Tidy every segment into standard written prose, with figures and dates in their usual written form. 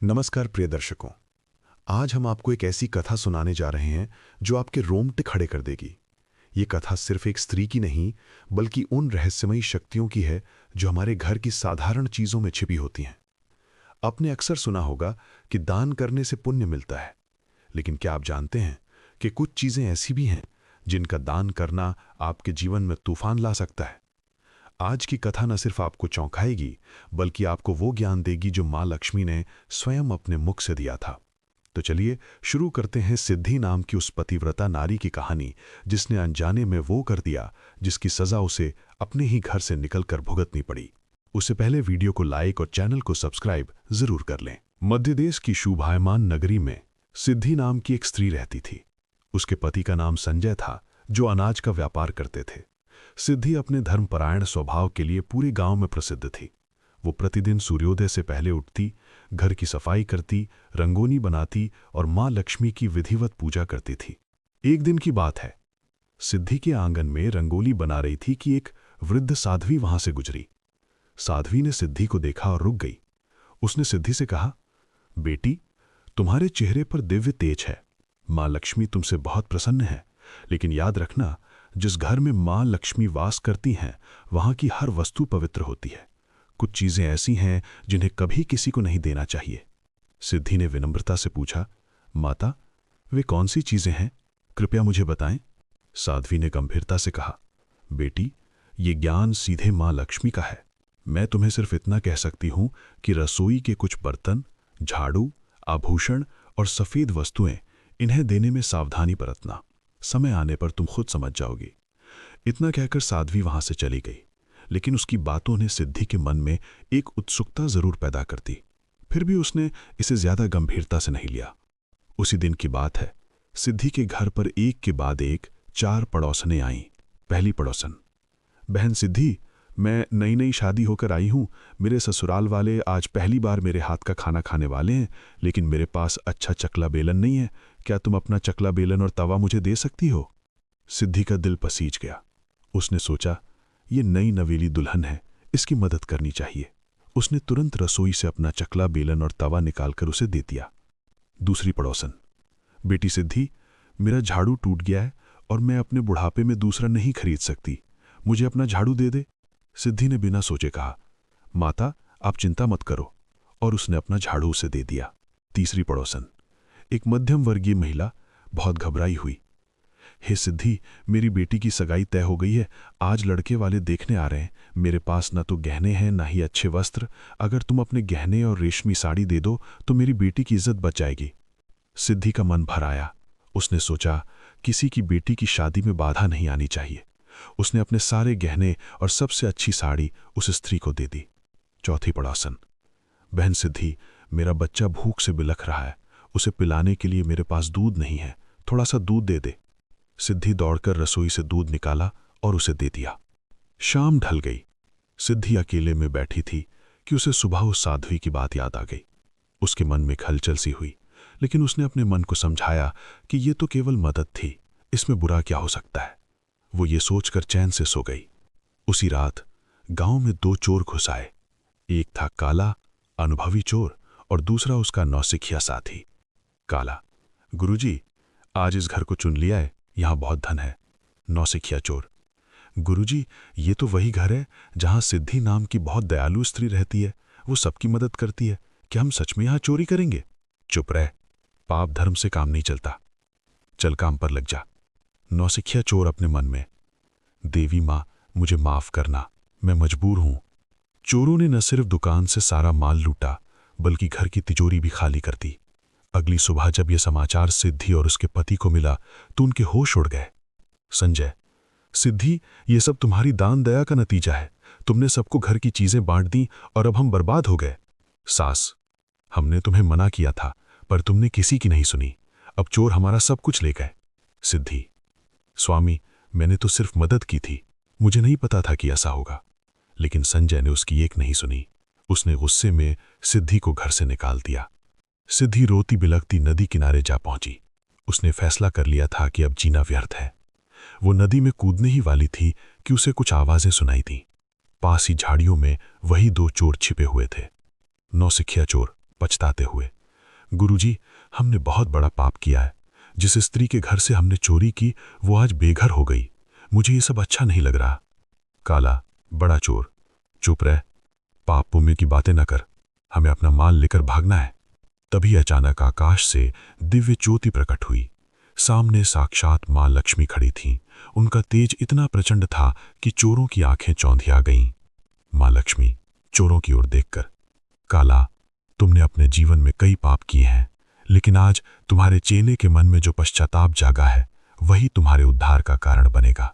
नमस्कार प्रिय दर्शकों। आज हम आपको एक ऐसी कथा सुनाने जा रहे हैं जो आपके रोंगटे खड़े कर देगी। ये कथा सिर्फ एक स्त्री की नहीं, बल्कि उन रहस्यमयी शक्तियों की है जो हमारे घर की साधारण चीजों में छिपी होती हैं। आपने अक्सर सुना होगा कि दान करने से पुण्य मिलता है, लेकिन क्या आप जानते हैं कि कुछ चीजें ऐसी भी हैं जिनका दान करना आपके जीवन में तूफान ला सकता है। आज की कथा न सिर्फ आपको चौंकाएगी, बल्कि आपको वो ज्ञान देगी जो माँ लक्ष्मी ने स्वयं अपने मुख से दिया था। तो चलिए शुरू करते हैं सिद्धि नाम की उस पतिव्रता नारी की कहानी, जिसने अनजाने में वो कर दिया जिसकी सजा उसे अपने ही घर से निकलकर भुगतनी पड़ी। उससे पहले वीडियो को लाइक और चैनल को सब्सक्राइब जरूर कर लें। मध्य देश की शोभायमान नगरी में सिद्धि नाम की एक स्त्री रहती थी। उसके पति का नाम संजय था, जो अनाज का व्यापार करते थे। सिद्धि अपने धर्मपरायण स्वभाव के लिए पूरे गांव में प्रसिद्ध थी। वो प्रतिदिन सूर्योदय से पहले उठती, घर की सफाई करती, रंगोली बनाती और मां लक्ष्मी की विधिवत पूजा करती थी। एक दिन की बात है, सिद्धि के आंगन में रंगोली बना रही थी कि एक वृद्ध साध्वी वहां से गुजरी। साध्वी ने सिद्धि को देखा और रुक गई। उसने सिद्धि से कहा, बेटी, तुम्हारे चेहरे पर दिव्य तेज है। मां लक्ष्मी तुमसे बहुत प्रसन्न है, लेकिन याद रखना, जिस घर में मां लक्ष्मी वास करती हैं, वहां की हर वस्तु पवित्र होती है। कुछ चीजें ऐसी हैं जिन्हें कभी किसी को नहीं देना चाहिए। सिद्धि ने विनम्रता से पूछा, माता, वे कौन सी चीजें हैं? कृपया मुझे बताएं। साध्वी ने गंभीरता से कहा, बेटी, ये ज्ञान सीधे मां लक्ष्मी का है। मैं तुम्हें सिर्फ इतना कह सकती हूं कि रसोई के कुछ बर्तन, झाड़ू, आभूषण और सफेद वस्तुएं, इन्हें देने में सावधानी बरतना। समय आने पर तुम खुद समझ जाओगी। इतना कहकर साध्वी वहां से चली गई, लेकिन उसकी बातों ने सिद्धि के मन में एक उत्सुकता जरूर पैदा कर दी। फिर भी उसने इसे ज्यादा गंभीरता से नहीं लिया। उसी दिन की बात है, सिद्धि के घर पर एक के बाद एक 4 पड़ोसनें आईं। पहली पड़ोसन, बहन सिद्धि, मैं नई नई शादी होकर आई हूं। मेरे ससुराल वाले आज पहली बार मेरे हाथ का खाना खाने वाले हैं, लेकिन मेरे पास अच्छा चकला बेलन नहीं है। क्या तुम अपना चकला बेलन और तवा मुझे दे सकती हो? सिद्धि का दिल पसीज गया। उसने सोचा, ये नई नवेली दुल्हन है, इसकी मदद करनी चाहिए। उसने तुरंत रसोई से अपना चकला बेलन और तवा निकालकर उसे दे दिया। दूसरी पड़ोसन, बेटी सिद्धि, मेरा झाड़ू टूट गया है और मैं अपने बुढ़ापे में दूसरा नहीं खरीद सकती। मुझे अपना झाड़ू दे दे। सिद्धि ने बिना सोचे कहा, माता, आप चिंता मत करो, और उसने अपना झाड़ू उसे दे दिया। तीसरी पड़ोसन, एक मध्यम वर्गीय महिला, बहुत घबराई हुई, हे सिद्धि, मेरी बेटी की सगाई तय हो गई है। आज लड़के वाले देखने आ रहे हैं। मेरे पास न तो गहने हैं, न ही अच्छे वस्त्र। अगर तुम अपने गहने और रेशमी साड़ी दे दो तो मेरी बेटी की इज्जत बच जाएगी। सिद्धि का मन भर आया। उसने सोचा, किसी की बेटी की शादी में बाधा नहीं आनी चाहिए। उसने अपने सारे गहने और सबसे अच्छी साड़ी उस स्त्री को दे दी। चौथी पड़ोसन, बहन सिद्धि, मेरा बच्चा भूख से बिलख रहा है। उसे पिलाने के लिए मेरे पास दूध नहीं है। थोड़ा सा दूध दे दे। सिद्धि दौड़कर रसोई से दूध निकाला और उसे दे दिया। शाम ढल गई। सिद्धि अकेले में बैठी थी कि उसे सुबह उस साध्वी की बात याद आ गई। उसके मन में हलचल सी हुई, लेकिन उसने अपने मन को समझाया कि ये तो केवल मदद थी, इसमें बुरा क्या हो सकता है। वो ये सोचकर चैन से सो गई। उसी रात गांव में 2 चोर घुस आए। एक था काला, अनुभवी चोर, और दूसरा उसका नौसिखिया साथी। काला, गुरुजी, आज इस घर को चुन लिया है, यहां बहुत धन है। नौसिखिया चोर, गुरुजी, ये तो वही घर है जहां सिद्धि नाम की बहुत दयालु स्त्री रहती है। वो सबकी मदद करती है। क्या हम सच में यहां चोरी करेंगे? चुप रह, पाप धर्म से काम नहीं चलता। चल काम पर लग जा। नौसिखिया चोर अपने मन में, देवी मां, मुझे माफ करना, मैं मजबूर हूं। चोरों ने न सिर्फ दुकान से सारा माल लूटा, बल्कि घर की तिजोरी भी खाली कर दी। अगली सुबह जब यह समाचार सिद्धि और उसके पति को मिला तो उनके होश उड़ गए। संजय, सिद्धि, ये सब तुम्हारी दान दया का नतीजा है। तुमने सबको घर की चीजें बांट दी और अब हम बर्बाद हो गए। सास, हमने तुम्हें मना किया था, पर तुमने किसी की नहीं सुनी। अब चोर हमारा सब कुछ ले गए। सिद्धि, स्वामी, मैंने तो सिर्फ मदद की थी, मुझे नहीं पता था कि ऐसा होगा। लेकिन संजय ने उसकी एक नहीं सुनी। उसने गुस्से में सिद्धि को घर से निकाल दिया। सिद्धि रोती बिलखती नदी किनारे जा पहुंची। उसने फैसला कर लिया था कि अब जीना व्यर्थ है। वो नदी में कूदने ही वाली थी कि उसे कुछ आवाजें सुनाई दी। पास ही झाड़ियों में वही 2 चोर छिपे हुए थे। नौसिखिया चोर, पछताते हुए, गुरुजी, हमने बहुत बड़ा पाप किया है। जिस स्त्री के घर से हमने चोरी की वो आज बेघर हो गई। मुझे ये सब अच्छा नहीं लग रहा। काला, बड़ा चोर, चुप रह, पाप पुण्य की बातें न कर, हमें अपना माल लेकर भागना है। तभी अचानक आकाश से दिव्य ज्योति प्रकट हुई। सामने साक्षात मां लक्ष्मी खड़ी थीं। उनका तेज इतना प्रचंड था कि चोरों की आंखें चौंधिया गईं। मां लक्ष्मी चोरों की ओर देखकर, काला, तुमने अपने जीवन में कई पाप किए हैं, लेकिन आज तुम्हारे चेले के मन में जो पश्चाताप जागा है वही तुम्हारे उद्धार का कारण बनेगा।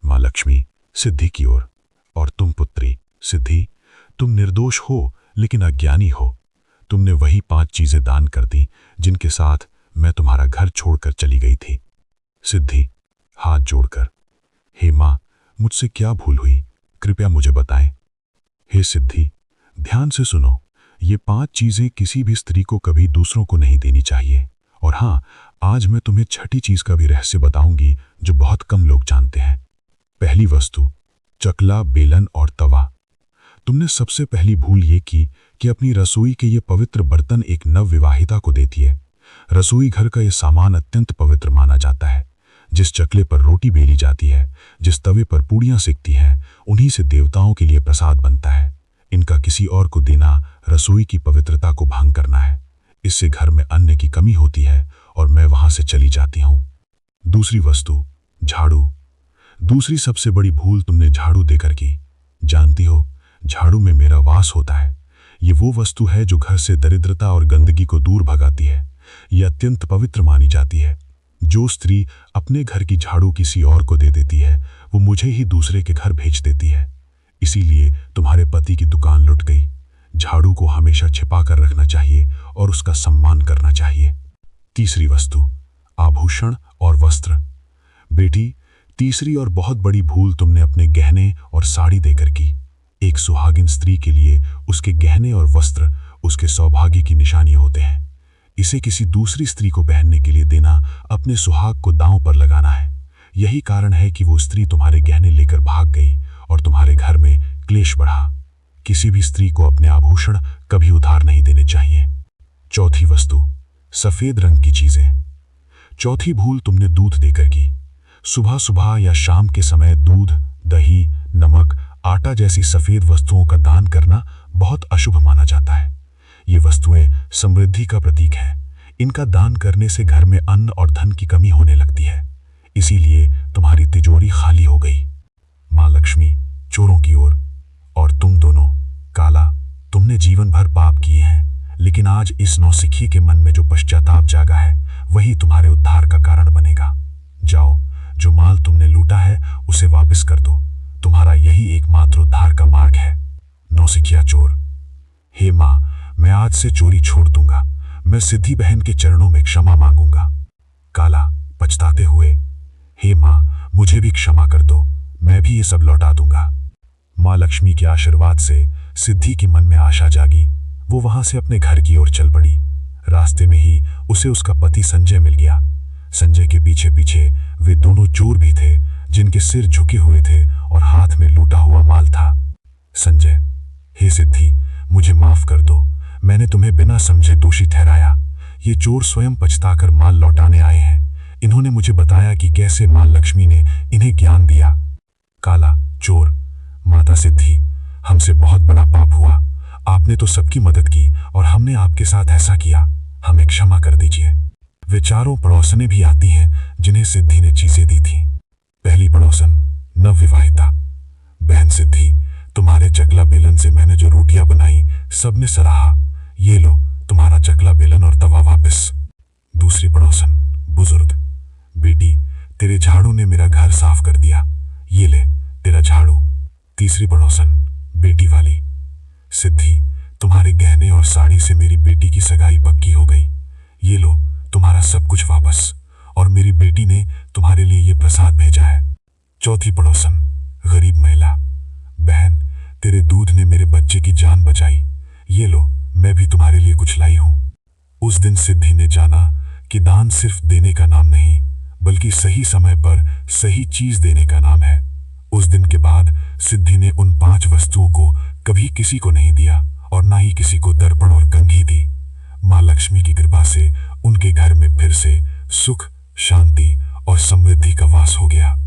मां लक्ष्मी सिद्धि की ओर, और तुम पुत्री सिद्धि, तुम निर्दोष हो लेकिन अज्ञानी हो। तुमने वही 5 चीजें दान कर दी जिनके साथ मैं तुम्हारा घर छोड़कर चली गई थी। सिद्धि हाथ जोड़कर, हे मां, मुझसे क्या भूल हुई, कृपया मुझे बताएं। हे सिद्धि, ध्यान से सुनो, ये 5 चीजें किसी भी स्त्री को कभी दूसरों को नहीं देनी चाहिए। और हाँ, आज मैं तुम्हें छठी चीज का भी रहस्य बताऊंगी जो बहुत कम लोग जानते हैं। पहली वस्तु, चकला, बेलन और तवा। तुमने सबसे पहली भूल ये की कि अपनी रसोई के ये पवित्र बर्तन एक नवविवाहिता को देती है। रसोई घर का ये सामान अत्यंत पवित्र माना जाता है। जिस चकले पर रोटी बेली जाती है, जिस तवे पर पूड़ियां सिकती हैं, उन्हीं से देवताओं के लिए प्रसाद बनता है। इनका किसी और को देना रसोई की पवित्रता को भंग करना है। इससे घर में अन्न की कमी होती है और मैं वहां से चली जाती हूं। दूसरी वस्तु, झाड़ू। दूसरी सबसे बड़ी भूल तुमने झाड़ू देकर की। जानती हो, झाड़ू में मेरा वास होता है। ये वो वस्तु है जो घर से दरिद्रता और गंदगी को दूर भगाती है। ये अत्यंत पवित्र मानी जाती है। जो स्त्री अपने घर की झाड़ू किसी और को दे देती है वो मुझे ही दूसरे के घर भेज देती है। इसीलिए तुम्हारे पति की दुकान लुट गई। झाड़ू को हमेशा छिपा कर रखना चाहिए और उसका सम्मान करना चाहिए। तीसरी वस्तु, आभूषण और वस्त्र। बेटी, तीसरी और बहुत बड़ी भूल तुमने अपने गहने और साड़ी देकर की। एक सुहागिन स्त्री के लिए उसके गहने और वस्त्र उसके सौभाग्य की निशानी होते हैं। इसे किसी दूसरी स्त्री को पहनने के लिए देना अपने सुहाग को दांव पर लगाना है। यही कारण है कि वो स्त्री तुम्हारे गहने लेकर भाग गई और तुम्हारे घर में क्लेश बढ़ा। किसी भी स्त्री को अपने आभूषण कभी उधार नहीं देने चाहिए। चौथी वस्तु, सफेद रंग की चीजें। चौथी भूल तुमने दूध देकर की। सुबह सुबह या शाम के समय दूध, दही, नमक, आटा जैसी सफेद वस्तुओं का दान करना बहुत अशुभ माना जाता है। ये वस्तुएं समृद्धि का प्रतीक हैं। इनका दान करने से घर में अन्न और धन की कमी होने लगती है। इसीलिए तुम्हारी तिजोरी खाली हो गई। मां लक्ष्मी चोरों की ओर, और तुम दोनों, काला, तुमने जीवन भर पाप किए हैं, लेकिन आज इस नौसिखी के मन में जो पश्चाताप जागा है वही तुम्हारे उद्धार का कारण बनेगा। जाओ, जो माल तुमने लूटा है उसे वापस कर दो। तुम्हारा यही एकमात्र उद्धार का मार्ग है। नौसिखिया चोर, हे मां, मैं आज से चोरी छोड़ दूंगा। मैं सिद्धि बहन के चरणों में क्षमा मांगूंगा। काला पछताते हुए, हे मां, मुझे भी क्षमा कर दो, मैं भी ये सब लौटा दूंगा। मां लक्ष्मी के आशीर्वाद से सिद्धि के मन में आशा जागी। वो वहां से अपने घर की ओर चल पड़ी। रास्ते में ही उसे उसका पति संजय मिल गया। संजय के पीछे पीछे वे दोनों चोर भी थे जिनके सिर झुके हुए थे और हाथ में लूटा हुआ माल था। संजय, हे सिद्धि, मुझे माफ कर दो, मैंने तुम्हें बिना समझे दोषी ठहराया। ये चोर स्वयं पछताकर माल लौटाने आए हैं। इन्होंने मुझे बताया कि कैसे मां लक्ष्मी ने इन्हें ज्ञान दिया। काला चोर, माता सिद्धि, हमसे बहुत बड़ा पाप हुआ। आपने तो सबकी मदद की और हमने आपके साथ ऐसा किया, हमें क्षमा कर दीजिए। वे चारों पड़ोसनें भी आती हैं जिन्हें सिद्धि ने चीजें दी थी। पहली पड़ोसन, नवविवाहिता। बहन सिद्धि, तुम्हारे चकला बेलन से मैंने जो रोटियां बनाई सबने सराहा। ये लो तुम्हारा चकला बेलन और तवा वापस। दूसरी पड़ोसन, बुजुर्ग। बेटी, तेरे झाड़ू ने मेरा घर साफ कर दिया, ये ले तेरा झाड़ू। तीसरी पड़ोसन, बेटी वाली। सिद्धि, तुम्हारे गहने और साड़ी से मेरी बेटी की सगाई पक्की हो गई, ये लो तुम्हारा सब कुछ वापस। और मेरी बेटी ने तुम्हारे लिए ये प्रसाद भेजा है। चौथी पड़ोसन, गरीब महिला। बहन, तेरे दूध ने मेरे बच्चे की जान बचाई, ये लो मैं भी तुम्हारे लिए कुछ लाई हूं। उस दिन सिद्धि ने जाना कि दान सिर्फ देने का नाम नहीं, बल्कि सही समय पर सही चीज देने का नाम है। उस दिन के बाद सिद्धि ने उन 5 वस्तुओं को कभी किसी को नहीं दिया और ना ही किसी को दर्पण और कंघी दी। माँ लक्ष्मी की कृपा से उनके घर में फिर से सुख, शांति और समृद्धि का वास हो गया।